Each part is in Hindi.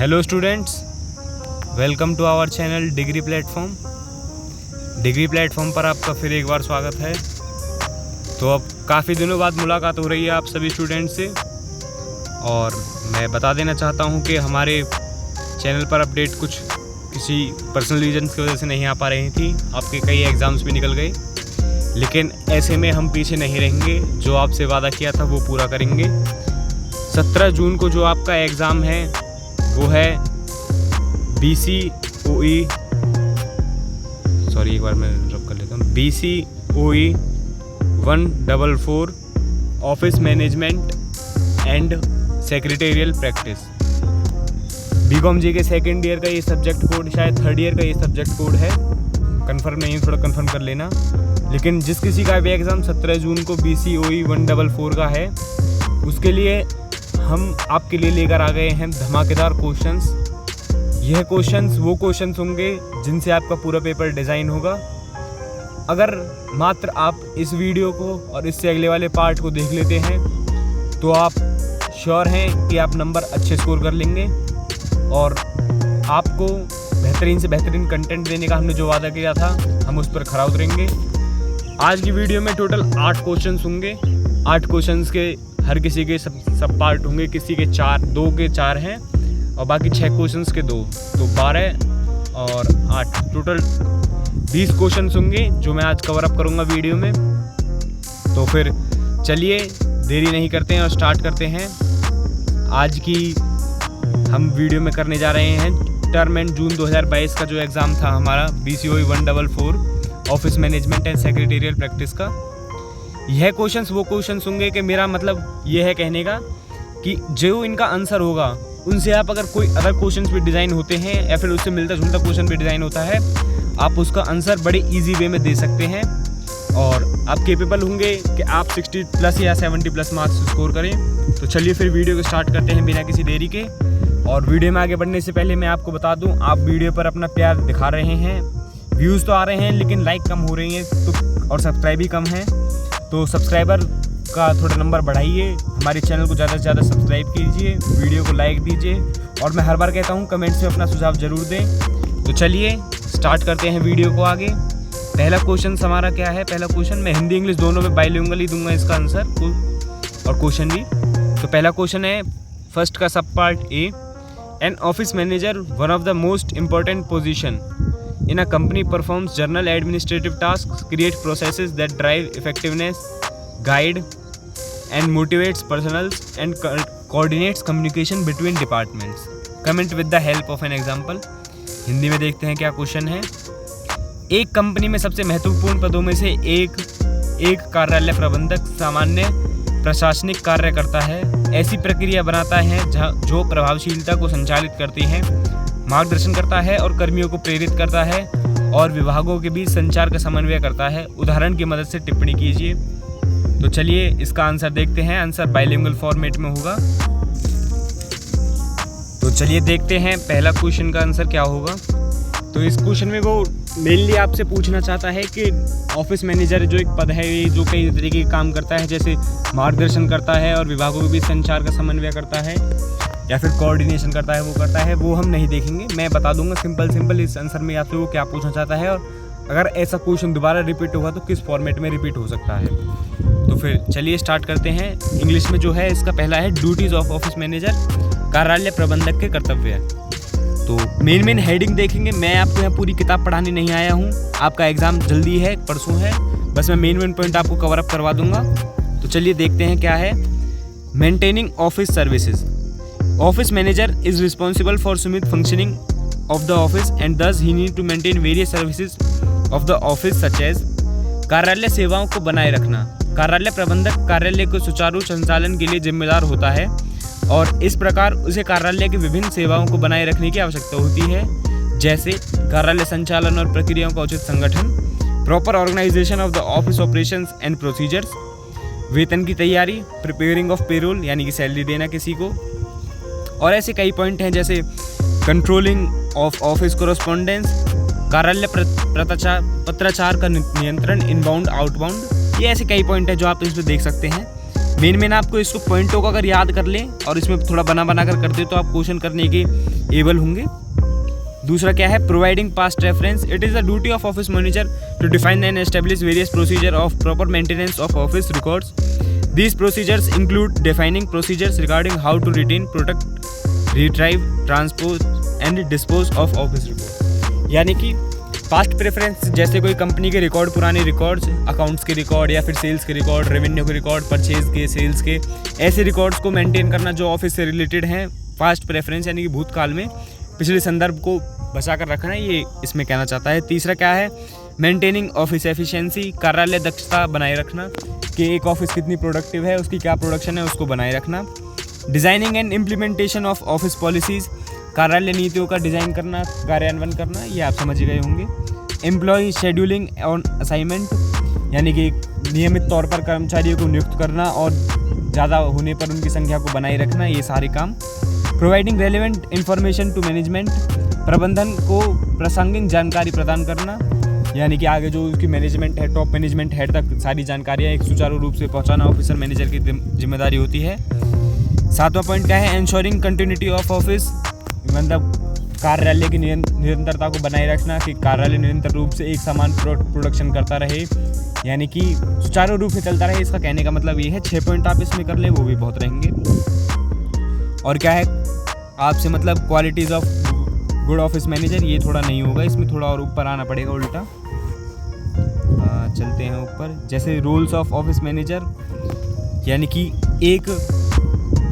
Hello students, welcome to our channel degree platform. Degree platform पर आपका फिर एक बार स्वागत है। तो अब काफ़ी दिनों बाद मुलाकात हो रही है आप सभी स्टूडेंट्स से, और मैं बता देना चाहता हूं कि हमारे चैनल पर अपडेट कुछ किसी पर्सनल रीजन्स की वजह से नहीं आ पा रही थी। आपके कई एग्ज़ाम्स भी निकल गए, लेकिन ऐसे में हम पीछे नहीं रहेंगे। जो आपसे वादा किया था वो पूरा करेंगे। 17 जून को जो आपका एग्ज़ाम है वो है BCOE, सॉरी एक बार मैं ड्रॉप कर लेता हूँ, BCOE 144 office management and secretarial practice. B Com जी के सेकेंड ईयर का ये सब्जेक्ट कोड, शायद थर्ड ईयर का ये सब्जेक्ट कोड है, कंफर्म नहीं है, थोड़ा कंफर्म कर लेना। लेकिन जिस किसी का भी एग्ज़ाम 17 जून को BCOE 144 का है, उसके लिए हम आपके लिए लेकर आ गए हैं धमाकेदार क्वेश्चंस। यह क्वेश्चंस वो क्वेश्चंस होंगे जिनसे आपका पूरा पेपर डिज़ाइन होगा। अगर मात्र आप इस वीडियो को और इससे अगले वाले पार्ट को देख लेते हैं तो आप श्योर हैं कि आप नंबर अच्छे स्कोर कर लेंगे, और आपको बेहतरीन से बेहतरीन कंटेंट देने का हमने जो वादा किया था हम उस पर खरा उतरेंगे। आज की वीडियो में टोटल 8 क्वेश्चंस होंगे। 8 क्वेश्चंस के हर किसी के सब पार्ट होंगे। किसी के 2 के 4 हैं और बाकी 6 क्वेश्चंस के 2, तो 12 और 8 टोटल 20 क्वेश्चंस होंगे जो मैं आज कवर अप करूंगा वीडियो में। तो फिर चलिए देरी नहीं करते हैं और स्टार्ट करते हैं। आज की हम वीडियो में करने जा रहे हैं टर्म एंड जून 2022 का जो एग्ज़ाम था हमारा BCOE 144 office management and secretarial practice का। यह क्वेश्चंस वो क्वेश्चंस होंगे कि मेरा मतलब ये है कहने का कि जो इनका आंसर होगा उनसे आप अगर कोई अदर क्वेश्चंस भी डिज़ाइन होते हैं या फिर उससे मिलता जुलता क्वेश्चन भी डिज़ाइन होता है, आप उसका आंसर बड़े इजी वे में दे सकते हैं और आप केपेबल होंगे कि आप 60+ या 70+ मार्क्स स्कोर करें। तो चलिए फिर वीडियो को स्टार्ट करते हैं बिना किसी देरी के। और वीडियो में आगे बढ़ने से पहले मैं आपको बता दूँ, आप वीडियो पर अपना प्यार दिखा रहे हैं, व्यूज़ तो आ रहे हैं लेकिन लाइक कम हो रही हैं तो, और सब्सक्राइब भी कम है। तो सब्सक्राइबर का थोड़ा नंबर बढ़ाइए, हमारे चैनल को ज़्यादा से ज़्यादा सब्सक्राइब कीजिए, वीडियो को लाइक दीजिए, और मैं हर बार कहता हूँ कमेंट्स में अपना सुझाव ज़रूर दें। तो चलिए स्टार्ट करते हैं वीडियो को आगे। पहला क्वेश्चन हमारा क्या है? पहला क्वेश्चन मैं हिंदी इंग्लिश दोनों में बाइलिंगुअल ही दूंगा इसका आंसर और क्वेश्चन भी। तो पहला क्वेश्चन है फर्स्ट का sub part A. An office manager, one of the most important position in a company, performs general administrative tasks, create processes that drive effectiveness, guide and motivates personnel, and coordinates communication between departments. Comment with the help of an example. Hindi में देखते हैं क्या क्वेश्चन है। एक कंपनी में सबसे महत्वपूर्ण पदों में से एक कार्यालय प्रबंधक सामान्य प्रशासनिक कार्य करता है। ऐसी प्रक्रिया बनाता है जो प्रभावशीलता को संचालित करती है, मार्गदर्शन करता है और कर्मियों को प्रेरित करता है, और विभागों के बीच संचार का समन्वय करता है। उदाहरण की मदद से टिप्पणी कीजिए। तो चलिए इसका आंसर देखते हैं। आंसर बाइलिंगुअल फॉर्मेट में होगा। तो चलिए देखते हैं पहला क्वेश्चन का आंसर क्या होगा। तो इस क्वेश्चन में वो मेनली आपसे पूछना चाहता है कि ऑफिस मैनेजर जो एक पद है ये जो कई तरीके के काम करता है, जैसे मार्गदर्शन करता है और विभागों के बीच संचार का समन्वय करता है या फिर कोऑर्डिनेशन करता है, वो हम नहीं देखेंगे। मैं बता दूंगा सिंपल इस आंसर में आपसे वो क्या पूछना चाहता है, और अगर ऐसा क्वेश्चन दोबारा रिपीट होगा तो किस फॉर्मेट में रिपीट हो सकता है। तो फिर चलिए स्टार्ट करते हैं। इंग्लिश में जो है इसका पहला है ड्यूटीज़ ऑफ ऑफिस मैनेजर, कार्यालय प्रबंधक के कर्तव्य। तो मेन हेडिंग देखेंगे। मैं आपको यहाँ पूरी किताब पढ़ाने नहीं आया हूँ, आपका एग्ज़ाम जल्दी है, परसों है, बस मैं मेन पॉइंट आपको कवर अप करवा दूंगा। तो चलिए देखते हैं क्या है। Maintaining office services. Office manager is responsible for smooth functioning of the office, and thus he need to maintain various services of the office such as कार्यालय सेवाओं को बनाए रखना। कार्यालय प्रबंधक कार्यालय को सुचारू संचालन के लिए जिम्मेदार होता है, और इस प्रकार उसे कार्यालय की विभिन्न सेवाओं को बनाए रखने की आवश्यकता होती है, जैसे कार्यालय संचालन और प्रक्रियाओं का उचित संगठन, proper organisation of the office operations and procedures, वेतन की तैयारी, प्रिपेयरिंग ऑफ पेरोल यानी कि सैलरी देना किसी को, और ऐसे कई पॉइंट हैं जैसे कंट्रोलिंग ऑफ ऑफिस कोरस्पॉन्डेंस, कार्यालय पत्राचार का नियंत्रण, इनबाउंड आउटबाउंड। ये ऐसे कई पॉइंट हैं जो आप इसमें देख सकते हैं। मेन आपको इसको पॉइंटों को अगर याद कर लें और इसमें थोड़ा बना कर करते तो आप क्वेश्चन करने के एबल होंगे। दूसरा क्या है, providing past reference. It is the duty of office manager to define and establish various procedure of proper maintenance of office records. These procedures include defining procedures regarding how to retain, protect, retrieve, transpose and dispose of office records। यानी कि पास्ट प्रेफरेंस जैसे कोई कंपनी के रिकॉर्ड, पुराने रिकॉर्ड्स, अकाउंट्स के रिकॉर्ड या फिर सेल्स के रिकॉर्ड, रेवेन्यू के रिकॉर्ड, परचेज के, सेल्स के, ऐसे रिकॉर्ड्स को मेंटेन करना जो ऑफिस से रिलेटेड हैं। पास्ट प्रेफरेंस यानी कि भूतकाल में पिछले संदर्भ को बचा कर रखना, ये इसमें कहना चाहता है। तीसरा क्या है, मेंटेनिंग ऑफिस एफिशिएंसी, कार्यालय दक्षता बनाए रखना कि एक ऑफिस कितनी प्रोडक्टिव है, उसकी क्या प्रोडक्शन है, उसको बनाए रखना। Designing and implementation of office policies, कार्यालय नीतियों का डिज़ाइन करना, कार्यान्वयन करना, ये आप समझ गए होंगे। एम्प्लॉय शेड्यूलिंग ऑन असाइनमेंट, यानी कि नियमित तौर पर कर्मचारियों को नियुक्त करना और ज़्यादा होने पर उनकी संख्या को बनाए रखना, ये सारे काम। Providing relevant information to management, प्रबंधन को प्रासंगिक जानकारी प्रदान करना, यानी कि आगे जो उसकी मैनेजमेंट है, टॉप मैनेजमेंट हेड तक सारी जानकारियाँ एक सुचारू रूप से पहुंचाना ऑफिसर मैनेजर की जिम्मेदारी होती है। सातवां पॉइंट क्या है, एंश्योरिंग कंटिन्यूटी ऑफ ऑफिस, मतलब कार्यालय की निरंतरता को बनाए रखना कि कार्यालय निरंतर रूप से एक समान प्रोडक्शन करता रहे, यानी कि सुचारू रूप से चलता रहे। इसका कहने का मतलब ये है। 6 पॉइंट आप इसमें कर ले, वो भी बहुत रहेंगे। और क्या है आपसे मतलब qualities of good office manager, ये थोड़ा नहीं होगा, इसमें थोड़ा और ऊपर आना पड़ेगा उल्टा। चलते हैं ऊपर। जैसे रोल्स ऑफ ऑफिस मैनेजर, यानी कि एक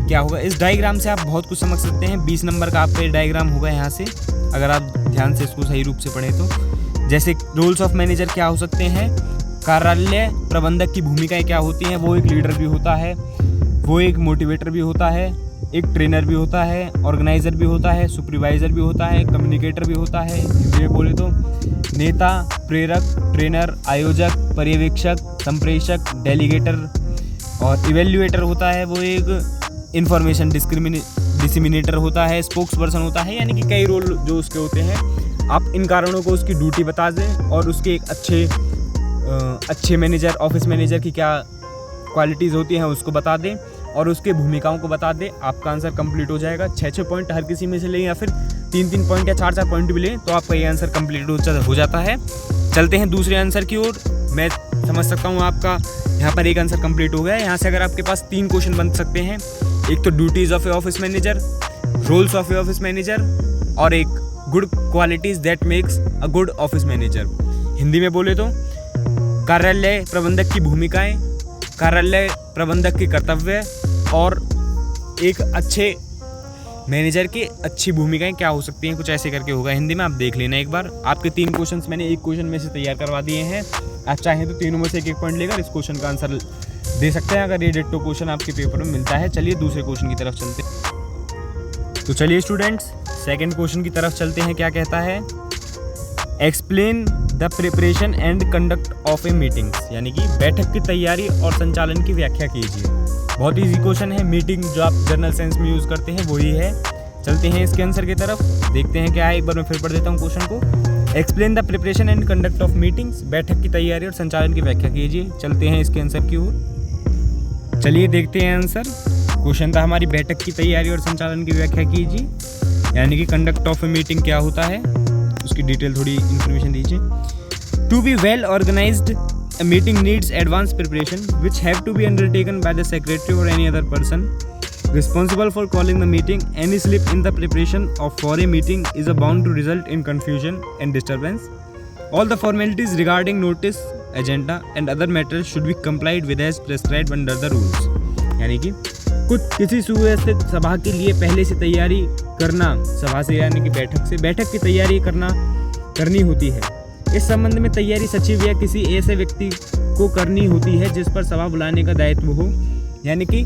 क्या होगा, इस डायग्राम से आप बहुत कुछ समझ सकते हैं। 20 नंबर का आपका डायग्राम होगा यहाँ से, अगर आप ध्यान से इसको सही रूप से पढ़ें तो। जैसे रोल्स ऑफ मैनेजर क्या हो सकते हैं, कार्यालय प्रबंधक की भूमिकाएं क्या होती हैं, वो एक लीडर भी होता है, वो एक मोटिवेटर भी होता है, एक ट्रेनर भी होता है, ऑर्गेनाइज़र भी होता है, सुपरवाइज़र भी होता है, कम्युनिकेटर भी होता है। ये बोले तो नेता, प्रेरक, ट्रेनर, आयोजक, पर्यवेक्षक, संप्रेषक, डेलीगेटर और इवेल्युएटर होता है, वो एक इंफॉर्मेशन डिसिमिनेटर होता है, स्पोक्स पर्सन होता है, यानी कि कई रोल जो उसके होते हैं। आप इन कारणों को उसकी ड्यूटी बता दें और उसके एक अच्छे मैनेजर, ऑफिस मैनेजर की क्या क्वालिटीज़ होती हैं उसको बता दें और उसके भूमिकाओं को बता दें, आपका आंसर कंप्लीट हो जाएगा। 6 पॉइंट हर किसी में से लें या फिर 3 पॉइंट या 4 पॉइंट भी लें तो आपका ये आंसर कंप्लीट हो जाता है। चलते हैं दूसरे आंसर की ओर। मैं समझ सकता हूँ आपका यहाँ पर एक आंसर कंप्लीट हो गया है। यहाँ से अगर आपके पास 3 क्वेश्चन बन सकते हैं, एक तो duties of a office manager, roles of a office manager और एक good qualities that makes a good office manager. Hindi में बोले तो कार्यालय प्रबंधक की भूमिकाएं, कार्यालय प्रबंधक के कर्तव्य और एक अच्छे मैनेजर की अच्छी भूमिकाएं क्या हो सकती हैं, कुछ ऐसे करके होगा। हिंदी में आप देख लेना एक बार। आपके 3 क्वेश्चंस मैंने एक क्वेश्चन में से तैयार करवा दिए हैं। आप चाहें तो तीनों में से एक पॉइंट लेकर इस क्वेश्चन का आंसर दे सकते हैं अगर ये डिट्टो क्वेश्चन आपके पेपर में मिलता है। चलिए दूसरे क्वेश्चन की तरफ चलते हैं। तो चलिए स्टूडेंट्स, सेकंड क्वेश्चन की तरफ चलते हैं। क्या कहता है, explain the preparation and conduct of A meetings, यानी कि बैठक की तैयारी और संचालन की व्याख्या कीजिए। बहुत ईजी क्वेश्चन है। मीटिंग जो आप जनरल सेंस में यूज़ करते हैं वही है। चलते हैं इसके आंसर की तरफ, देखते हैं क्या है। एक बार मैं फिर पढ़ देता हूँ क्वेश्चन को। Explain the preparation and conduct of meetings, बैठक की तैयारी और संचालन की व्याख्या कीजिए। चलते हैं इसके आंसर की ओर। चलिए देखते हैं आंसर। क्वेश्चन था हमारी बैठक की तैयारी और संचालन की व्याख्या कीजिए, यानी कि कंडक्ट ऑफ ए मीटिंग क्या होता है, उसकी डिटेल थोड़ी इन्फॉर्मेशन दीजिए। To be well organised a meeting needs advanced preparation which have to be undertaken by the secretary or any other person responsible for calling the meeting. Any slip in the preparation for a meeting is bound to result in confusion and disturbance. All the formalities regarding notice, agenda and other matters should be complied with as prescribed under the rules. यानी कि कुछ किसी सुव्यवस्थित सभा के लिए पहले से तैयारी करना, सभा से यानी कि बैठक की तैयारी करनी होती है। इस संबंध में तैयारी सचिव या किसी ऐसे व्यक्ति को करनी होती है जिस पर सभा बुलाने का दायित्व हो, यानी कि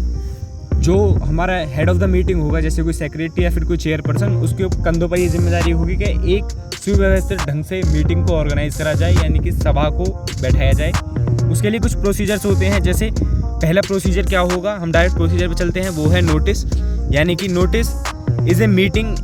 जो हमारा हेड ऑफ द मीटिंग होगा, जैसे कोई सेक्रेटरी या फिर कोई चेयरपर्सन, उसके कंधों पर ये जिम्मेदारी होगी कि एक सुव्यवस्थित ढंग से मीटिंग को ऑर्गेनाइज करा जाए, यानी कि सभा को बैठाया जाए। उसके लिए कुछ प्रोसीजर्स होते हैं। जैसे पहला प्रोसीजर क्या होगा, हम डायरेक्ट प्रोसीजर पर चलते हैं, वो है नोटिस। यानी कि notice is a meeting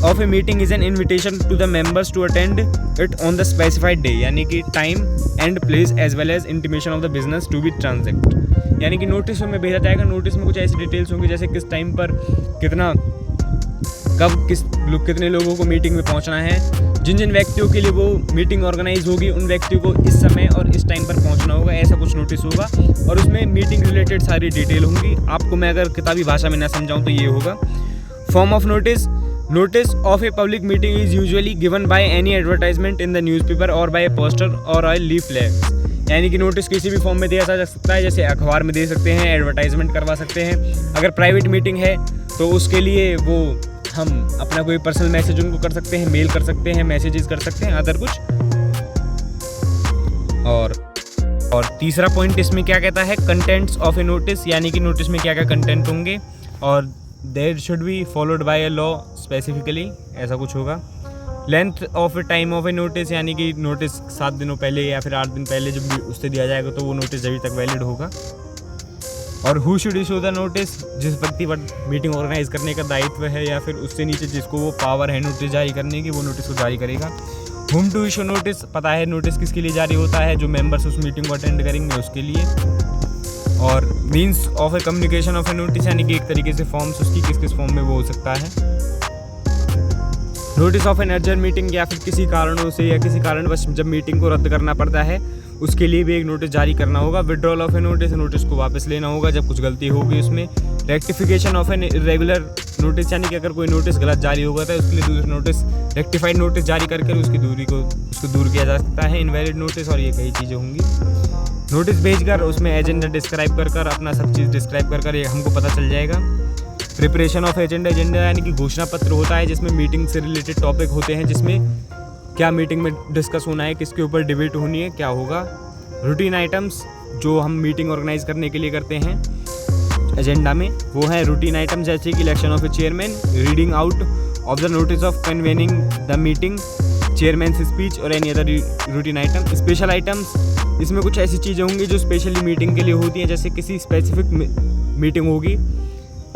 of a meeting is an invitation to the members to attend it on the specified day, यानी कि time and place as well as intimation of the business to be transacted। यानी कि नोटिस में भेजा जाएगा। नोटिस में कुछ ऐसी डिटेल्स होंगी जैसे किस टाइम पर कितना कब कितने लोगों को मीटिंग में पहुंचना है, जिन जिन व्यक्तियों के लिए वो मीटिंग ऑर्गेनाइज होगी उन व्यक्तियों को इस समय और इस टाइम पर पहुंचना होगा, ऐसा कुछ नोटिस होगा। और उसमें मीटिंग रिलेटेड सारी डिटेल होंगी। आपको मैं अगर किताबी भाषा में ना समझाऊं तो ये होगा। Form of notice of a public meeting is usually given by any advertisement in the newspaper और बाय ए पोस्टर और अ लीफलेट। यानी कि नोटिस किसी भी फॉर्म में दिया जा सकता है, जैसे अखबार में दे सकते हैं, एडवर्टाइजमेंट करवा सकते हैं। अगर प्राइवेट मीटिंग है तो उसके लिए वो हम अपना कोई पर्सनल मैसेज उनको कर सकते हैं, मेल कर सकते हैं, मैसेजेस कर सकते हैं, अदर कुछ। और तीसरा पॉइंट इसमें क्या कहता है, कंटेंट्स ऑफ ए नोटिस, यानी कि नोटिस में क्या क्या कंटेंट होंगे और there should be followed by a law specifically, ऐसा कुछ होगा। Length of a time of a notice, यानी कि नोटिस 7 दिनों पहले या फिर 8 दिन पहले जब भी उससे दिया जाएगा तो वो नोटिस अभी तक वैलिड होगा। और who should issue the notice, जिस व्यक्ति पर मीटिंग ऑर्गेनाइज करने का दायित्व है या फिर उससे नीचे जिसको वो पावर है नोटिस जारी करने की, वो नोटिस को जारी करेगा। हुम टू इशू नोटिस, पता है नोटिस किसके लिए जारी होता है, जो मेंबर्स उस मीटिंग को अटेंड करेंगे उसके लिए। और means of A communication of a notice, यानी कि एक तरीके से फॉर्म्स उसकी किस किस फॉर्म में वो हो सकता है। Notice of an urgent meeting, या फिर किसी कारणों से या किसी कारणवश जब मीटिंग को रद्द करना पड़ता है उसके लिए भी एक नोटिस जारी करना होगा। Withdrawal of a notice, notice को वापस लेना होगा जब कुछ गलती होगी उसमें। Rectification of an irregular notice, यानी कि अगर कोई नोटिस गलत जारी होगा तो उसके लिए दूसरा नोटिस रेक्टिफाइड नोटिस जारी करके उसको दूर किया जा सकता है, इनवैलिड नोटिस। और ये कई चीज़ें होंगी। नोटिस भेजकर उसमें एजेंडा डिस्क्राइब कर अपना सब चीज़ डिस्क्राइब कर ये हमको पता चल जाएगा। प्रिपरेशन ऑफ एजेंडा, यानी कि घोषणा पत्र होता है जिसमें मीटिंग से रिलेटेड टॉपिक होते हैं, जिसमें क्या मीटिंग में डिस्कस होना है, किसके ऊपर डिबेट होनी है, क्या होगा। रूटीन आइटम्स, जो हम मीटिंग ऑर्गेनाइज करने के लिए करते हैं एजेंडा में, वो है रूटीन आइटम, जैसे कि election of a chairman, reading out of the notice of convening the meeting, chairman speech और any other routine item. Special items, इसमें कुछ ऐसी चीज़ें होंगी जो स्पेशली मीटिंग के लिए होती हैं, जैसे किसी स्पेसिफिक मीटिंग होगी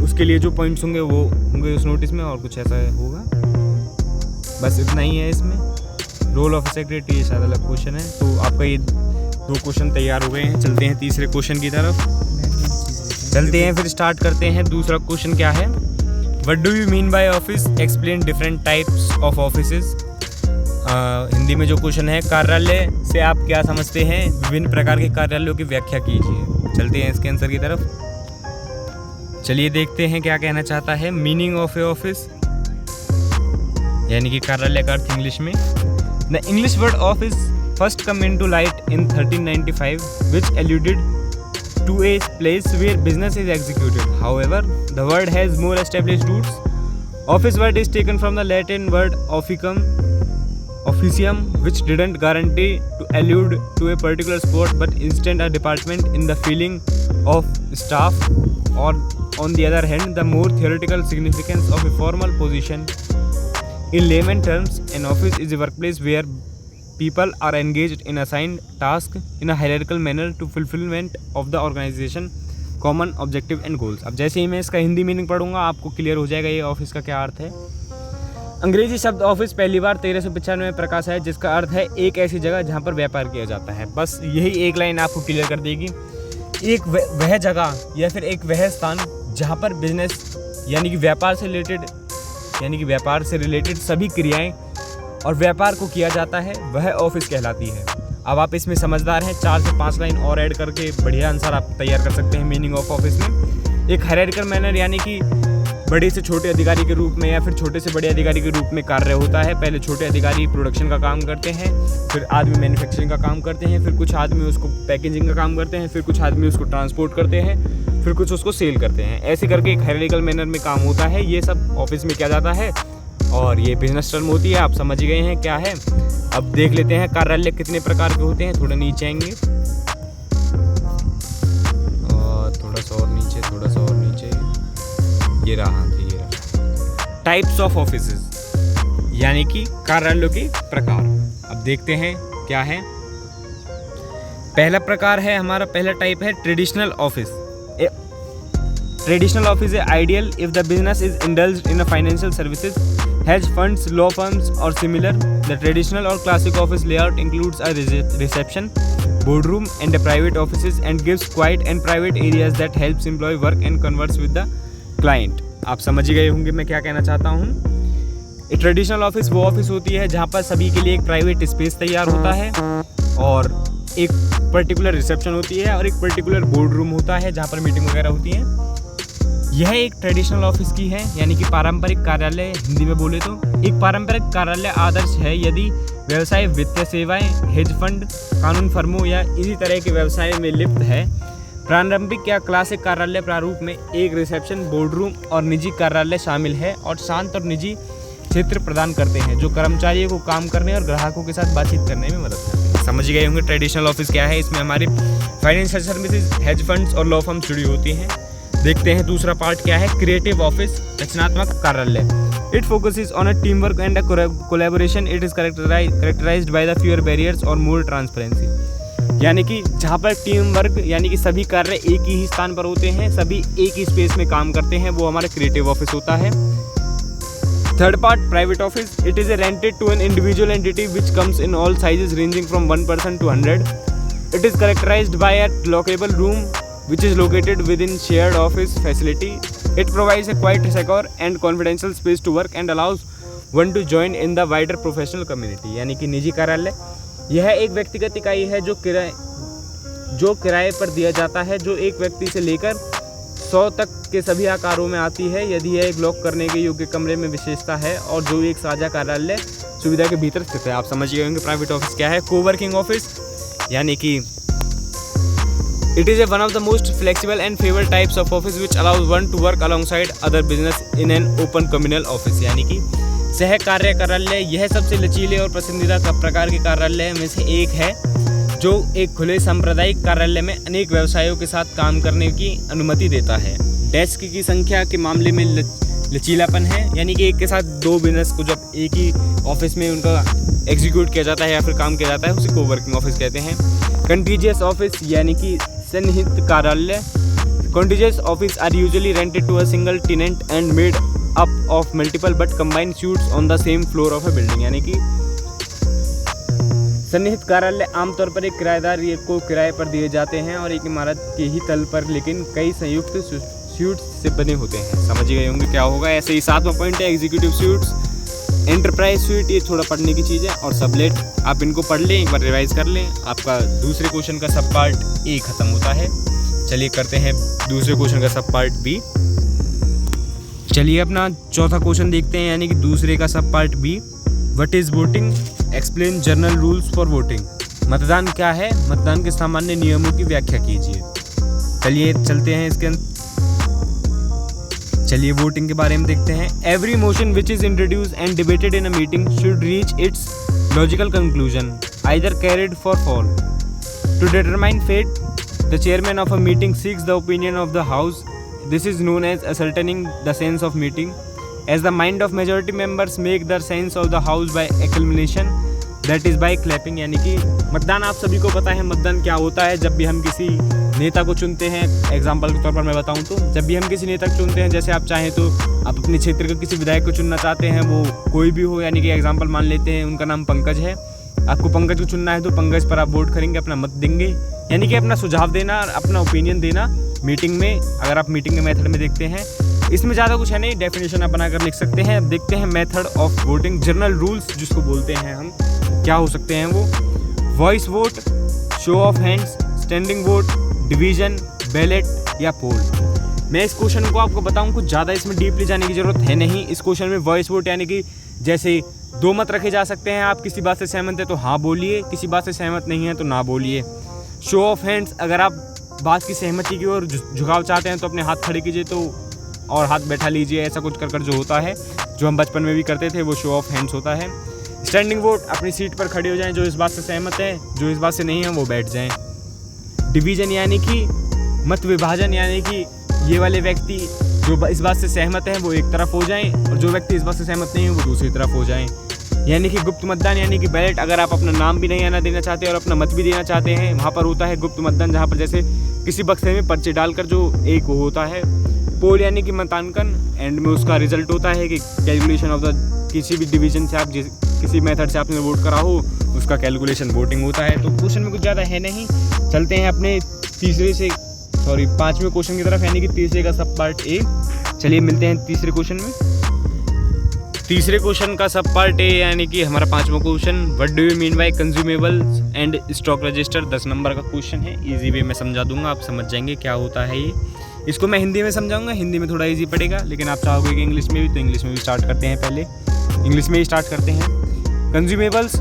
उसके लिए जो पॉइंट्स होंगे वो होंगे उस नोटिस में, और कुछ ऐसा होगा। बस इतना ही है इसमें। रोल ऑफ सेक्रेटरी, ये शायद अलग क्वेश्चन है। तो आपका ये 2 क्वेश्चन तैयार हो गए हैं। चलते हैं तीसरे क्वेश्चन की तरफ, चलते हैं फिर स्टार्ट करते हैं। दूसरा क्वेश्चन क्या है, what do you mean by office, explain different types of offices. Hindi में जो क्वेश्चन है, कार्यालय से आप क्या समझते हैं, विभिन्न प्रकार के कार्यालयों की व्याख्या कीजिए। चलते हैं इसके आंसर की तरफ। चलिए देखते हैं क्या कहना चाहता है। मीनिंग ऑफ ए ऑफिस, यानी कि कार्यालय का अर्थ इंग्लिश में। The English word office first come into light in 1395 which alluded to a place where business is executed. However, the word has more established roots. Office word is taken from the Latin word officium, which didn't guarantee to allude to a particular spot but instead a department in the feeling of staff, or on the other hand, the more theoretical significance of a formal position. In layman terms, an office is a workplace where people are engaged in assigned tasks in a hierarchical manner to fulfillment of the organization common objective and goals. अब जैसे ही मैं इसका हिंदी मीनिंग पढ़ूंगा आपको क्लियर हो जाएगा ये ऑफिस का क्या अर्थ है। अंग्रेजी शब्द ऑफिस पहली बार 1395 में प्रकाश है, जिसका अर्थ है एक ऐसी जगह जहाँ पर व्यापार किया जाता है। बस यही एक लाइन आपको क्लियर कर देगी। एक वह जगह या फिर एक वह स्थान जहाँ पर बिजनेस यानी कि व्यापार से रिलेटेड सभी क्रियाएं और व्यापार को किया जाता है, वह ऑफिस कहलाती है। अब आप इसमें समझदार हैं, 4 से 5 लाइन और ऐड करके बढ़िया आंसर आप तैयार कर सकते हैं मीनिंग ऑफ ऑफिस में। एक हायरार्किकल मैनर, यानी कि बड़े से छोटे अधिकारी के रूप में या फिर छोटे से बड़े अधिकारी के रूप में कार्य होता है। पहले छोटे अधिकारी प्रोडक्शन का काम करते हैं, फिर आदमी मैन्युफैक्चरिंग का काम करते हैं, फिर कुछ आदमी उसको पैकेजिंग का काम करते हैं, फिर कुछ आदमी उसको ट्रांसपोर्ट करते हैं, फिर कुछ उसको सेल करते हैं। ऐसे करके एक हायरार्किकल मैनर में काम होता है। ये सब ऑफिस में किया जाता है और ये बिजनेस टर्म होती है। आप समझ गए हैं क्या है। अब देख लेते हैं कार्यालय कितने प्रकार के होते हैं। थोड़ा नीचे आएंगे और थोड़ा सा और नीचे, ये रहा टाइप्स ऑफ ऑफिसेज, यानी कि कार्यालयों के प्रकार। अब देखते हैं क्या है। पहला प्रकार है हमारा, पहला टाइप है ट्रेडिशनल ऑफिस। ट्रेडिशनल ऑफिस है ideal if the business is indulged in financial services, hedge funds, law firms or similar. The traditional or classic office layout includes a reception, boardroom and private offices and gives quiet and private areas that helps employee work and converse with the client। आप समझ ही गए होंगे मैं क्या कहना चाहता हूँ। ट्रेडिशनल ऑफिस वो ऑफिस होती है जहाँ पर सभी के लिए एक प्राइवेट स्पेस तैयार होता है और एक पर्टिकुलर रिसेप्शन होती है और एक पर्टिकुलर बोर्ड रूम होता है जहाँ पर मीटिंग वगैरह होती है। यह एक ट्रेडिशनल ऑफिस की है, यानी कि पारंपरिक कार्यालय हिंदी में बोले तो। एक पारंपरिक कार्यालय आदर्श है यदि व्यवसाय वित्तीय सेवाएं, हेज फंड, कानून फर्मों या इसी तरह के व्यवसाय में लिप्त है। प्रारंभिक या क्लासिक कार्यालय प्रारूप में एक रिसेप्शन, बोर्ड रूम और निजी कार्यालय शामिल है और शांत और निजी क्षेत्र प्रदान करते हैं जो कर्मचारियों को काम करने और ग्राहकों के साथ बातचीत करने में मदद करते हैं। समझ गए होंगे ट्रेडिशनल ऑफिस क्या है। इसमें हमारी फाइनेंशियल सर्विसेज, हेज फंड्स और लॉ फर्म्स जुड़ी होती हैं। देखते हैं दूसरा पार्ट क्या है, क्रिएटिव ऑफिस, रचनात्मक कार्यालय। It focuses on a team work and a collaboration. It is characterised by the fewer barriers और मोर ट्रांसपेरेंसी। यानी कि जहाँ पर टीम वर्क यानी कि सभी कार्य एक ही स्थान पर होते हैं, सभी एक ही स्पेस में काम करते हैं, वो हमारा क्रिएटिव ऑफिस होता है। Third part, private office. It is rented to an individual entity which comes in all sizes ranging from 1 person to 100। It is characterised by a lockable room which is located within shared office facility. It provides a quiet, secure and confidential space to work and allows one to join in the wider professional community। यानी कि निजी कार्यालय यह एक व्यक्तिगत इकाई है जो किराए पर दिया जाता है, जो एक व्यक्ति से लेकर 100 तक के सभी आकारों में आती है यदि यह एक लॉक करने के योग्य कमरे में विशेषता है और जो एक साझा कार्यालय सुविधा के भीतर स्थित है। आप समझ गए होंगे प्राइवेट ऑफिस क्या है। कोवर्किंग ऑफिस यानी कि it is one of the most flexible and favored types of office which allows one to work alongside other business in an open communal office। यानी कि सह कार्य कार्यालय यह सबसे लचीले और पसंदीदा प्रकार के कार्यालय में से एक है जो एक खुले सांप्रदायिक कार्यालय में अनेक व्यवसायों के साथ काम करने की अनुमति देता है। डेस्क की संख्या के मामले में लचीलापन है, यानी कि एक के साथ 2 बिजनेस को जब एक ही ऑफिस में उनका एग्जीक्यूट किया जाता है या फिर काम किया जाता है उसे कोवर्किंग ऑफिस कहते हैं। कंटीजियस ऑफिस यानी कि सन्निहित कार्यालय। Contiguous office are usually rented to a single tenant and made up of multiple but combined suites on the same floor of a building। यानी कि सन्निहित कार्यालय आमतौर पर एक किराएदार को किराए पर दिए जाते हैं और एक इमारत के ही तल पर लेकिन कई संयुक्त सूट्स से बने होते हैं। समझ गए होंगे क्या होगा। ऐसे ही 7वां पॉइंट है एग्जीक्यूटिव सूट्स, एंटरप्राइज सूट। ये थोड़ा पढ़ने की चीज़ है और सबलेट आप इनको पढ़ लें, एक बार रिवाइज कर लें, आपका दूसरे क्वेश्चन का सब पार्ट ए खत्म होता है। चलिए करते हैं दूसरे क्वेश्चन का सब पार्ट बी। चलिए अपना चौथा क्वेश्चन देखते हैं, यानी कि दूसरे का sub part B. What is voting, explain general rules for voting. मतदान क्या है, मतदान के सामान्य नियमों की व्याख्या कीजिए। चलिए चलते हैं इसके चलिए वोटिंग के बारे में देखते हैं। Every motion which is introduce and debated in a meeting should reach its logical conclusion either carried for fall. To determine fate, the chairman of a meeting seeks the opinion of the house. This is known as ascertaining the sense of meeting. As the mind of majority members make the sense of the house by acclamation, that is by clapping. यानी कि मतदान आप सभी को पता है मतदान क्या होता है। जब भी हम किसी नेता को चुनते हैं, एग्जाम्पल के तौर पर मैं बताऊं तो जब भी हम किसी नेता को चुनते हैं, जैसे आप चाहें तो आप अपने क्षेत्र के किसी विधायक को चुनना चाहते हैं, वो कोई भी हो, यानी कि एग्जाम्पल मान लेते हैं उनका नाम पंकज है, आपको पंकज को चुनना है तो पंकज पर आप वोट करेंगे, अपना मत देंगे, यानी कि अपना सुझाव देना, अपना ओपिनियन देना मीटिंग में। अगर आप मीटिंग के मेथड में देखते हैं, इसमें ज़्यादा कुछ है नहीं, डेफिनेशन आप बनाकर लिख सकते हैं। अब देखते हैं method of voting. General rules जिसको बोलते हैं हम, क्या हो सकते हैं वो, voice vote, show off hands, standing vote, division, ballot या पोल। मैं इस क्वेश्चन को आपको बताऊं, कुछ ज़्यादा इसमें डीपली जाने की ज़रूरत है नहीं। इस क्वेश्चन में वॉइस वोट यानी कि जैसे 2 मत रखे जा सकते हैं, आप किसी बात से सहमत है तो हाँ बोलिए, किसी बात से सहमत नहीं है तो ना बोलिए। शो ऑफ हैंड्स, अगर आप बात की सहमति की ओर झुकाव चाहते हैं तो अपने हाथ खड़े कीजिए तो और हाथ बैठा लीजिए, ऐसा कुछ कर जो होता है, जो हम बचपन में भी करते थे, वो शो ऑफ हैंड्स होता है। स्टैंडिंग वोट, अपनी सीट पर खड़े हो जाएं, जो इस बात से सहमत है, जो इस बात से नहीं है वो बैठ जाएं। डिवीजन यानी कि मत विभाजन, यानी कि ये वाले व्यक्ति जो इस बात से सहमत हैं वो एक तरफ हो जाएं और जो व्यक्ति इस बात से सहमत नहीं है वो दूसरी तरफ हो जाएं। यानी कि गुप्त मतदान यानी कि बैलेट, अगर आप अपना नाम भी नहीं आना देना चाहते और अपना मत भी देना चाहते हैं, वहाँ पर होता है गुप्त मतदान, जहाँ पर जैसे किसी बक्से में पर्चे डालकर जो एक वो होता है। पोल यानी कि मतांकन, एंड में उसका रिजल्ट होता है कि कैलकुलेशन ऑफ द, किसी भी डिवीजन से आप किसी मेथड से आपने वोट करा हो उसका कैलकुलेशन वोटिंग होता है। तो क्वेश्चन में कुछ ज़्यादा है नहीं, चलते हैं अपने पाँचवें क्वेश्चन की तरफ, यानी कि तीसरे का सब पार्ट ए। चलिए मिलते हैं तीसरे क्वेश्चन में। तीसरे क्वेश्चन का सब पार्ट ए यानी कि हमारा पाँचवा question, what do you mean by consumables and stock register. 10 number का क्वेश्चन है, इजी वे में समझा दूंगा, आप समझ जाएंगे क्या होता है ये। इसको मैं हिंदी में समझाऊंगा, हिंदी में थोड़ा इजी पड़ेगा, लेकिन आप चाहोगे कि इंग्लिश में भी, तो इंग्लिश में भी स्टार्ट करते हैं। पहले इंग्लिश में ही स्टार्ट करते हैं। Consumables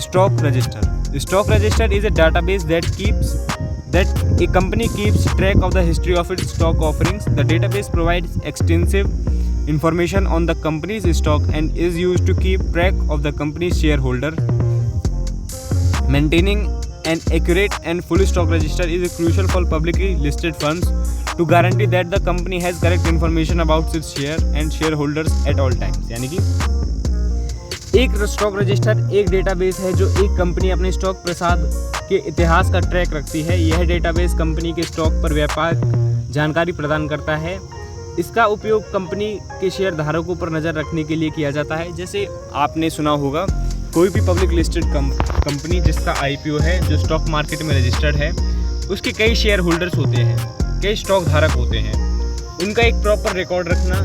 stock register. Stock register is a database that a company keeps track of the history of its stock offerings. The database provides extensive information on the company's stock and is used to keep track of the company's shareholder. Maintaining an accurate and full stock register is crucial for publicly listed firms to guarantee that the company has correct information about its share and shareholders at all times. यानी कि एक स्टॉक रजिस्टर एक डेटाबेस है जो एक कंपनी अपने स्टॉक प्रसाद के इतिहास का ट्रैक रखती है। यह डेटाबेस कंपनी के स्टॉक पर व्यापक जानकारी प्रदान करता है। इसका उपयोग कंपनी के शेयर धारकों पर नज़र रखने के लिए किया जाता है। जैसे आपने सुना होगा, कोई भी पब्लिक लिस्टेड कंपनी जिसका IPO है, जो स्टॉक मार्केट में रजिस्टर्ड है, उसके कई शेयर होल्डर्स होते हैं, कई स्टॉक धारक होते हैं। उनका एक प्रॉपर रिकॉर्ड रखना।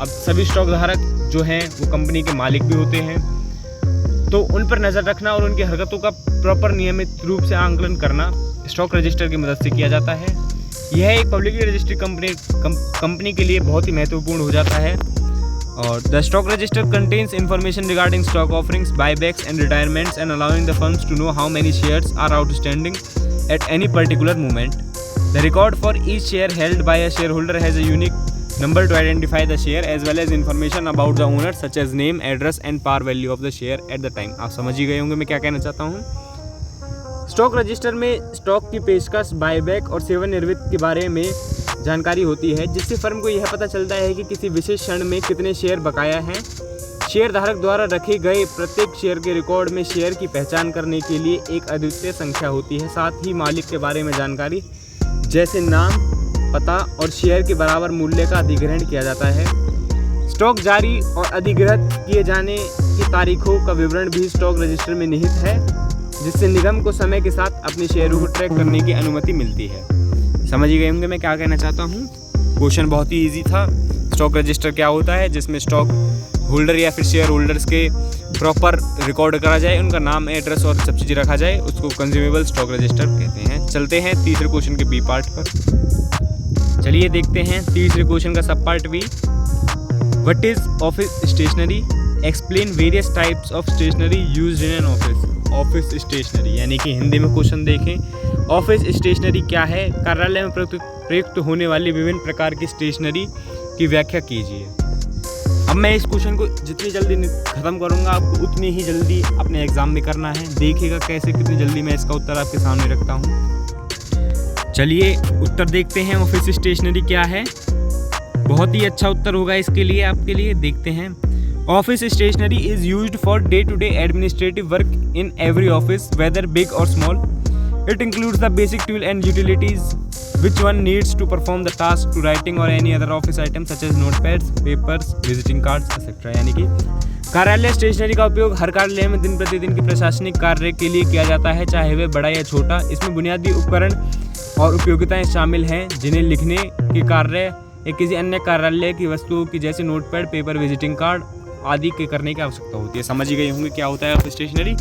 अब सभी स्टॉक धारक जो हैं वो कंपनी के मालिक भी होते हैं, तो उन पर नज़र रखना और उनकी हरकतों का प्रॉपर नियमित रूप से आंकलन करना स्टॉक रजिस्टर की मदद से किया जाता है। यह एक पब्लिकली रजिस्टर्ड कंपनी के लिए बहुत ही महत्वपूर्ण हो जाता है। और the stock register contains information regarding stock offerings, buybacks and retirements and allowing the firms to know how many shares are outstanding at any particular moment. The record for each share held by a shareholder has a unique number to identify the share as well as information about the owner such as name, address and par value of the share at the time। आप समझ ही गए होंगे मैं क्या कहना चाहता हूँ। स्टॉक रजिस्टर में स्टॉक की पेशकश, बायबैक और सेवानिवृत्ति के बारे में जानकारी होती है, जिससे फर्म को यह पता चलता है कि किसी विशेष क्षण में कितने शेयर बकाया हैं। शेयर धारक द्वारा रखे गए प्रत्येक शेयर के रिकॉर्ड में शेयर की पहचान करने के लिए एक अद्वितीय संख्या होती है। साथ ही मालिक के बारे में जानकारी जैसे नाम, पता और शेयर के बराबर मूल्य का अधिग्रहण किया जाता है। स्टॉक जारी और अधिग्रहित किए जाने की तारीखों का विवरण भी स्टॉक रजिस्टर में निहित है, जिससे निगम को समय के साथ अपने शेयरों को ट्रैक करने की अनुमति मिलती है। समझ ही गए होंगे मैं क्या कहना चाहता हूँ। क्वेश्चन बहुत ही ईजी था। स्टॉक रजिस्टर क्या होता है, जिसमें स्टॉक होल्डर या फिर शेयर होल्डर्स के प्रॉपर रिकॉर्ड करा जाए, उनका नाम, एड्रेस और सब चीज़ें रखा जाए, उसको कंज्यूमेबल स्टॉक रजिस्टर कहते हैं। चलते हैं तीसरे क्वेश्चन के बी पार्ट पर। चलिए देखते हैं तीसरे क्वेश्चन का sub part B. What is office stationery, explain various types of stationery used in an office. Office stationery यानी कि हिंदी में क्वेश्चन देखें, ऑफिस स्टेशनरी क्या है, कार्यालय में प्रयुक्त होने वाली विभिन्न प्रकार की स्टेशनरी की व्याख्या कीजिए। अब मैं इस क्वेश्चन को जितनी जल्दी ख़त्म करूँगा, आपको उतनी ही जल्दी अपने एग्ज़ाम में करना है। देखिएगा कैसे कितनी जल्दी मैं इसका उत्तर आपके सामने रखता हूँ। चलिए उत्तर देखते हैं, ऑफिस स्टेशनरी क्या है। बहुत ही अच्छा उत्तर होगा इसके लिए, आपके लिए। देखते हैं, office stationery is used for day to day administrative work in every office whether big और small. It includes the basic tool and utilities which one needs to perform the task to writing or any other office item such as notepads, papers, visiting cards etc। यानी कि कार्यालय स्टेशनरी का उपयोग हर कार्यालय में दिन प्रतिदिन की प्रशासनिक कार्य के लिए किया जाता है, चाहे वह बड़ा या छोटा। इसमें बुनियादी उपकरण और उपयोगिताएं शामिल हैं जिन्हें लिखने के कार्य या किसी अन्य कार्यालय की वस्तुओं की जैसे नोटपैड, पेपर, विजिटिंग कार्ड आदि के करने की आवश्यकता होती है। समझ ही गए होंगे क्या होता है ऑफिस स्टेशनरी।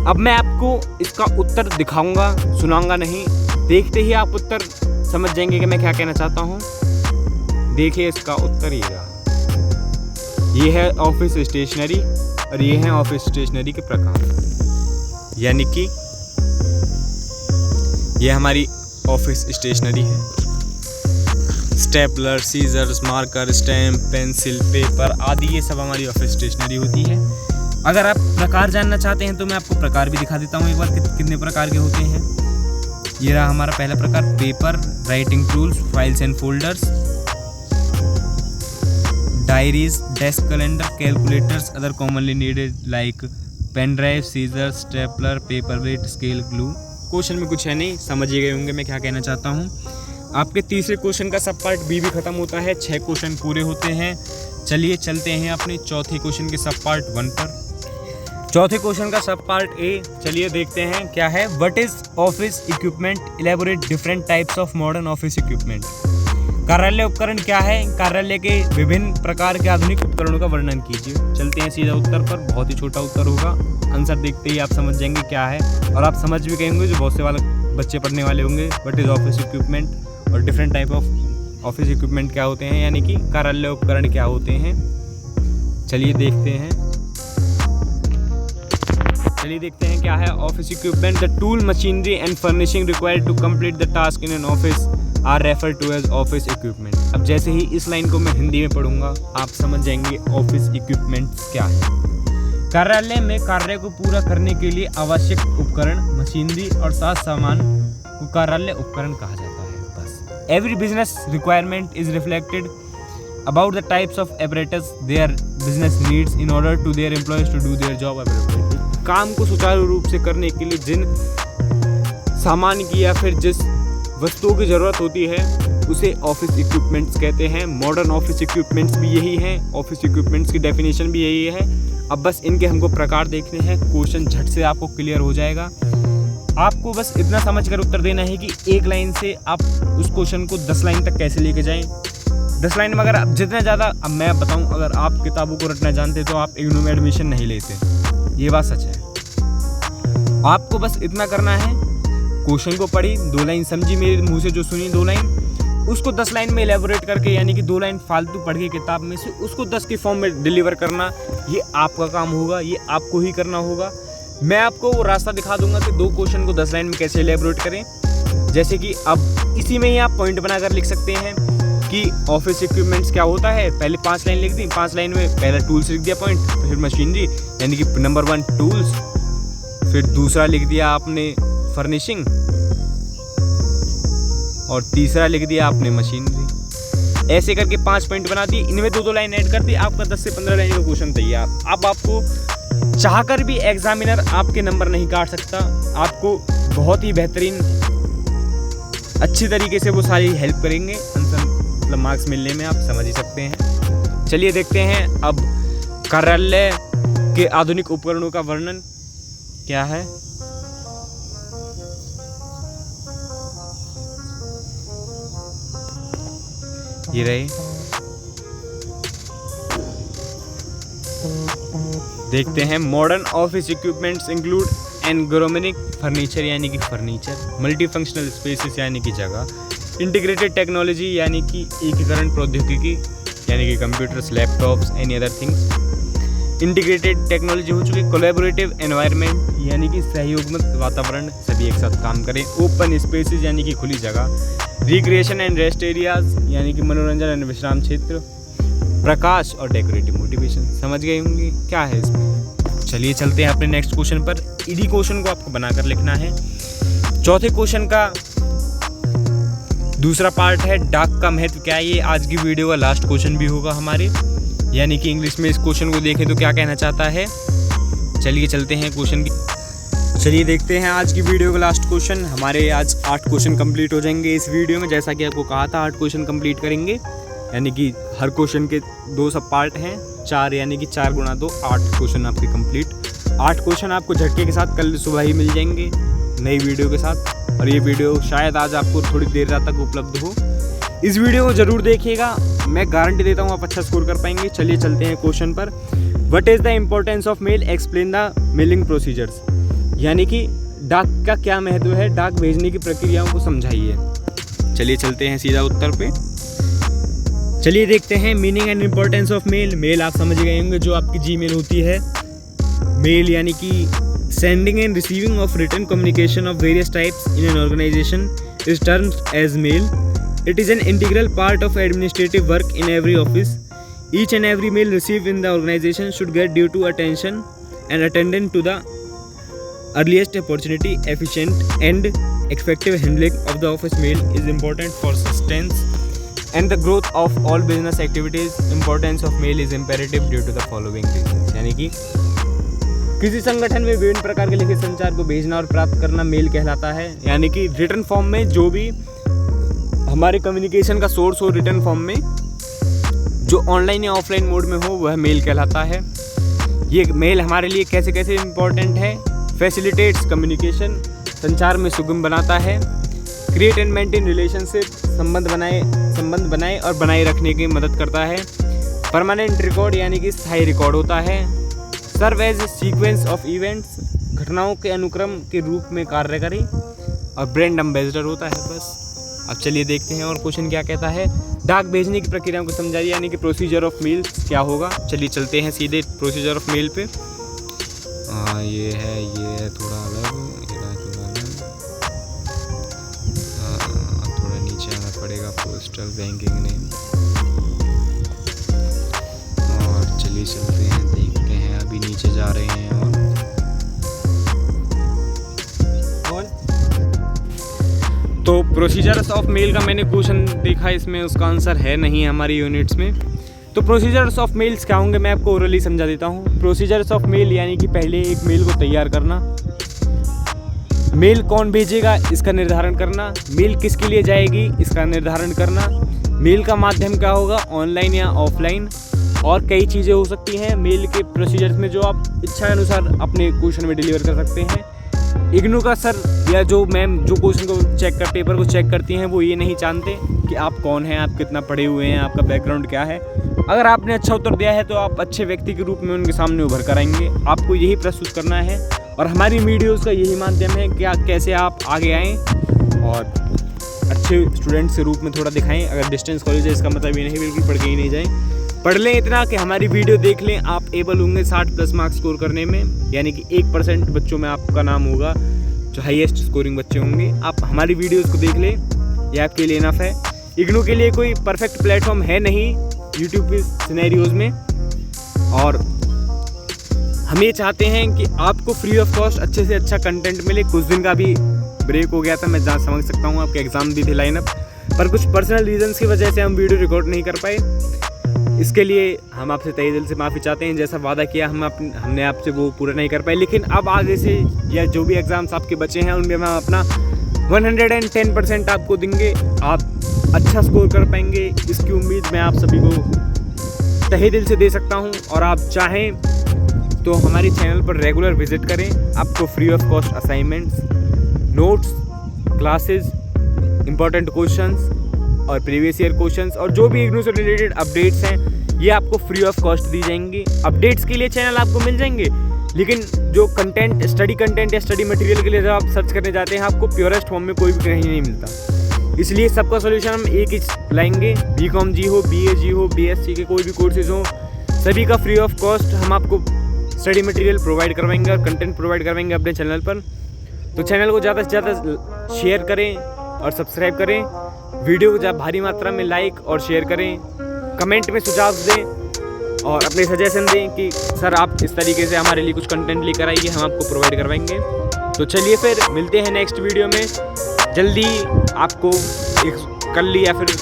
अब मैं आपको इसका उत्तर दिखाऊंगा, सुनाऊंगा नहीं। देखते ही आप उत्तर समझ जाएंगे कि मैं क्या कहना चाहता हूँ। देखिए इसका उत्तर ये है ऑफिस स्टेशनरी, और ये है ऑफिस स्टेशनरी के प्रकार। यानी कि ये हमारी ऑफिस स्टेशनरी है। Stapler, scissors, marker, stamp, pencil, paper आदि ये सब हमारी ऑफिस स्टेशनरी होती है। अगर आप प्रकार जानना चाहते हैं तो मैं आपको प्रकार भी दिखा देता हूँ एक बार, कितने प्रकार के होते हैं। ये रहा हमारा पहला प्रकार, paper, writing tools, files and folders, diaries, desk calendar, calculators, other commonly needed like pen drive, scissor, stapler, paperweight, scale, glue. Question में कुछ है नहीं, समझ ही गए होंगे मैं क्या कहना चाहता हूँ। आपके तीसरे क्वेश्चन का सब पार्ट बी भी खत्म होता है, 6 क्वेश्चन पूरे होते हैं। चलिए चलते हैं अपने चौथे क्वेश्चन के सब पार्ट 1 पर। चौथे क्वेश्चन का सब पार्ट ए, चलिए देखते हैं क्या है। What is office equipment, elaborate different types of modern office equipment. कार्यालय उपकरण क्या है, कार्यालय के विभिन्न प्रकार के आधुनिक उपकरणों का वर्णन कीजिए। चलते हैं सीधा उत्तर पर, बहुत ही छोटा उत्तर होगा, आंसर देखते ही आप समझ जाएंगे क्या है, और आप समझ भी कहेंगे जो बहुत से वाले बच्चे पढ़ने वाले होंगे। व्हाट इज ऑफिस इक्विपमेंट और different type of office equipment क्या होते हैं, यानी कि कार्यालय उपकरण क्या होते हैं। चलिए देखते हैं क्या है office equipment. The tool, machinery and furnishing required to complete the task in an office are refer to as office equipment. अब जैसे ही इस लाइन को मैं हिंदी में पढ़ूंगा आप समझ जाएंगे ऑफिस इक्विपमेंट्स क्या है। कार्यालय में कार्य को पूरा करने के लिए आवश्यक उपकरण, मशीनरी और साथ सामान को कार्यालय उपकरण कहा जाता है। बस every business requirement is reflected about the types of apparatus their business needs in order to their employees to do their job appropriately। काम को सुचारू रूप से करने के लिए जिन सामान की या फिर जिस वस्तुओं की ज़रूरत होती है उसे ऑफिस इक्विपमेंट्स कहते हैं। मॉडर्न ऑफिस इक्विपमेंट्स भी यही हैं, ऑफिस इक्विपमेंट्स की डेफिनेशन भी यही है। अब बस इनके हमको प्रकार देखने हैं, क्वेश्चन झट से आपको क्लियर हो जाएगा। आपको बस इतना समझ कर उत्तर देना है कि एक लाइन से आप उस क्वेश्चन को 10 लाइन तक कैसे लेके जाएं। 10 लाइन में अगर आप जितना ज़्यादा, अब मैं बताऊं, अगर आप किताबों को रटना जानते तो आप इग्नू में एडमिशन नहीं लेते, ये बात सच है। आपको बस इतना करना है, क्वेश्चन को पढ़ी, 2 लाइन समझी, मेरे मुंह से जो सुनी 2 लाइन, उसको 10 लाइन में एलेबोरेट करके, यानी कि 2 लाइन फालतू पढ़ के किताब में से उसको 10 के फॉर्म में डिलीवर करना, ये आपका काम होगा, ये आपको ही करना होगा। मैं आपको वो रास्ता दिखा दूंगा कि 2 क्वेश्चन को 10 लाइन में कैसे एलेबोरेट करें। जैसे कि अब इसी में ही आप पॉइंट बनाकर लिख सकते हैं कि ऑफिस इक्विपमेंट्स क्या होता है। पहले 5 लाइन लिख दी, 5 लाइन में पहला टूल्स लिख दिया पॉइंट, फिर मशीनरी यानी कि नंबर 1 टूल्स, फिर दूसरा लिख दिया आपने फर्निशिंग, और तीसरा लिख दिया आपने मशीनरी। ऐसे करके 5 पॉइंट बना दिए, इनमें 2 लाइन ऐड कर दी, आपका 10 से 15 लाइन का क्वेश्चन तैयार। अब आपको चाहकर भी एग्जामिनर आपके नंबर नहीं काट सकता, आपको बहुत ही बेहतरीन अच्छी तरीके से वो सारी हेल्प करेंगे आंसर मतलब मार्क्स मिलने में, आप समझ ही सकते हैं। चलिए देखते हैं अब कार्यालय के आधुनिक उपकरणों का वर्णन क्या है। ये रहे, देखते हैं। Modern office equipments include ergonomic furniture यानी कि फर्नीचर, मल्टी फंक्शनल स्पेसेस यानी कि जगह, इंटीग्रेटेड टेक्नोलॉजी यानी कि एकीकरण प्रौद्योगिकी यानी कि computers, laptops, any other things. Integrated technology हो चुकी, कोलैबोरेटिव एनवायरनमेंट यानी कि सहयोगात्मक वातावरण, सभी एक साथ काम करें। ओपन स्पेसेस यानी कि खुली जगह, रिक्रिएशन एंड रेस्ट एरियाज यानी कि मनोरंजन एंड विश्राम क्षेत्र, प्रकाश और डेकोरेटिव मोटिवेशन। समझ गए होंगे क्या है इसमें। चलिए चलते हैं अपने नेक्स्ट क्वेश्चन पर। इसी क्वेश्चन को आपको बनाकर लिखना है। चौथे क्वेश्चन का दूसरा पार्ट है डाक का महत्व क्या है। ये आज की वीडियो का लास्ट क्वेश्चन भी होगा हमारे, यानी कि इंग्लिश में इस क्वेश्चन को देखें तो क्या कहना चाहता है। चलिए चलते हैं क्वेश्चन की, चलिए देखते हैं आज की वीडियो का लास्ट क्वेश्चन। हमारे आज 8 क्वेश्चन कंप्लीट हो जाएंगे इस वीडियो में, जैसा कि आपको कहा था 8 क्वेश्चन कंप्लीट करेंगे, यानी कि हर क्वेश्चन के 2 सब पार्ट हैं, 4 यानी कि 4 गुणा 2 8 क्वेश्चन आपके कंप्लीट। 8 क्वेश्चन आपको झटके के साथ कल सुबह ही मिल जाएंगे नई वीडियो के साथ, और ये वीडियो शायद आज आपको थोड़ी देर रात तक उपलब्ध हो। इस वीडियो को ज़रूर देखिएगा, मैं गारंटी देता हूँ आप अच्छा स्कोर कर पाएंगे। चलिए चलते हैं क्वेश्चन पर। What is the importance of mail, explain the mailing procedures, यानी कि डाक का क्या महत्व है, डाक भेजने की प्रक्रियाओं को समझाइए। चलिए चलते हैं सीधा उत्तर पे। चलिए देखते हैं meaning and importance of mail. Mail आप समझ गए होंगे, जो आपकी जीमेल होती है। मेल यानी कि sending and receiving of written communication of various types in an organization is termed as mail. It is an integral part of administrative work in every office. Each and every mail received in the organization should get due to attention and attended to the earliest opportunity. Efficient and effective handling of the office mail is important for sustenance and the growth of all business activities. Importance of mail is imperative due to the following reasons. यानी कि किसी संगठन में विभिन्न प्रकार के लिखित संचार को भेजना और प्राप्त करना मेल कहलाता है, यानी कि रिटन फॉर्म में जो भी हमारे कम्युनिकेशन का सोर्स हो, रिटन फॉर्म में जो ऑनलाइन या ऑफलाइन मोड में हो, वह मेल कहलाता है। ये मेल हमारे लिए कैसे कैसे इम्पोर्टेंट है। फैसिलिटेट्स कम्युनिकेशन, संचार में सुगम बनाता है। क्रिएट एंड मेंटेन रिलेशनशिप, संबंध बनाए और बनाए रखने की मदद करता है। परमानेंट रिकॉर्ड यानी कि स्थायी रिकॉर्ड होता है। Serve as sequence of events, घटनाओं के अनुक्रम के रूप में कार्य करे। और ब्रांड एम्बेसडर होता है। बस अब चलिए देखते हैं और क्वेश्चन क्या कहता है। डाक भेजने की प्रक्रिया को समझाइए, यानी कि प्रोसीजर ऑफ मेल क्या होगा। चलिए चलते हैं सीधे प्रोसीजर ऑफ मेल पे। ये है थोड़ा अलग, थोड़ा नीचे आना पड़ेगा। पोस्टल बैंकिंग नेम, और चलिए चलते हैं देखते हैं। अभी नीचे जा रहे हैं और तो प्रोसीजर्स ऑफ मेल का मैंने क्वेश्चन देखा, इसमें उसका आंसर है नहीं हमारी यूनिट्स में। तो प्रोसीजर्स ऑफ मेल्स क्या होंगे मैं आपको ओरली समझा देता हूँ। प्रोसीजर्स ऑफ मेल यानी कि पहले एक मेल को तैयार करना, मेल कौन भेजेगा इसका निर्धारण करना, मेल किसके लिए जाएगी इसका निर्धारण करना, मेल का माध्यम क्या होगा, ऑनलाइन या ऑफलाइन, और कई चीज़ें हो सकती हैं मेल के प्रोसीजर्स में जो आप इच्छा अनुसार अपने क्वेश्चन में डिलीवर कर सकते हैं। इग्नू का सर या जो मैम जो क्वेश्चन को चेक कर पेपर को चेक करती हैं वो ये नहीं जानते कि आप कौन हैं, आप कितना पढ़े हुए हैं, आपका बैकग्राउंड क्या है। अगर आपने अच्छा उत्तर दिया है तो आप अच्छे व्यक्ति के रूप में उनके सामने उभर कर आएंगे। आपको यही प्रस्तुत करना है और हमारी वीडियोज़ का यही माध्यम है कि कैसे आप आगे आएँ और अच्छे स्टूडेंट्स के रूप में थोड़ा दिखाएँ। अगर डिस्टेंस कॉलेज है इसका मतलब ये नहीं बिल्कुल पढ़ के ही नहीं जाएँ, पढ़ लें इतना कि हमारी वीडियो देख लें, आप एबल होंगे 60+ मार्क्स स्कोर करने में, यानी कि 1% बच्चों में आपका नाम होगा जो हाईएस्ट स्कोरिंग बच्चे होंगे। आप हमारी वीडियोस को देख लें, ये आपके लिए इनफ है। इग्नू के लिए कोई परफेक्ट प्लेटफॉर्म है नहीं यूट्यूब के सिनेरियोज़ में, और हम ये चाहते हैं कि आपको फ्री ऑफ कॉस्ट अच्छे से अच्छा कंटेंट मिले। कुछ दिन का भी ब्रेक हो गया था, मैं जहाँ समझ सकता हूँ, आपके एग्ज़ाम भी थे लाइनअप, पर कुछ पर्सनल रीजंस की वजह से हम वीडियो रिकॉर्ड नहीं कर पाए। इसके लिए हम आपसे तहे दिल से माफ़ी चाहते हैं। जैसा वादा किया हमने आपसे वो पूरा नहीं कर पाए, लेकिन अब आगे से या जो भी एग्ज़ाम्स आपके बचे हैं उनमें हम अपना 110% आपको देंगे। आप अच्छा स्कोर कर पाएंगे, इसकी उम्मीद मैं आप सभी को तहे दिल से दे सकता हूं। और आप चाहें तो हमारी चैनल पर रेगुलर विजिट करें। आपको free of cost assignments, notes, classes, important questions और प्रीवियस ईयर क्वेश्चंस और जो भी इग्नू से रिलेटेड अपडेट्स हैं ये आपको फ्री ऑफ कॉस्ट दी जाएंगी। अपडेट्स के लिए चैनल आपको मिल जाएंगे, लेकिन जो कंटेंट, स्टडी कंटेंट या स्टडी मटेरियल के लिए जब आप सर्च करने जाते हैं आपको प्योरेस्ट फॉर्म में कोई भी कहीं नहीं मिलता। इसलिए सबका सोल्यूशन हम एक ही लाएंगे। बीकॉम जी हो, BA जी हो, BSc के कोई भी कोर्सेज हो, सभी का फ्री ऑफ कॉस्ट हम आपको स्टडी मटेरियल प्रोवाइड करवाएंगे और कंटेंट प्रोवाइड करवाएंगे अपने चैनल पर। तो चैनल को ज़्यादा से ज़्यादा शेयर करें और सब्सक्राइब करें। वीडियो को जब भारी मात्रा में लाइक और शेयर करें, कमेंट में सुझाव दें और अपने सजेशन दें कि सर आप इस तरीके से हमारे लिए कुछ कंटेंट लेकर आइए, हम आपको प्रोवाइड करवाएंगे। तो चलिए फिर मिलते हैं नेक्स्ट वीडियो में। जल्दी आपको कल या फिर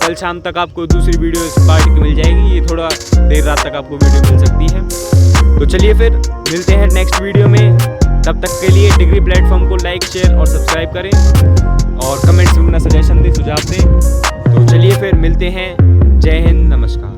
कल शाम तक आपको दूसरी वीडियो इस पार्ट की मिल जाएगी। ये थोड़ा देर रात तक आपको वीडियो मिल सकती है। तो चलिए फिर मिलते हैं नेक्स्ट वीडियो में। तब तक के लिए डिग्री प्लेटफॉर्म को लाइक, शेयर और सब्सक्राइब करें और कमेंट्स में अपना सजेशन दें, सुझाव दें। तो चलिए फिर मिलते हैं। जय हिंद, नमस्कार।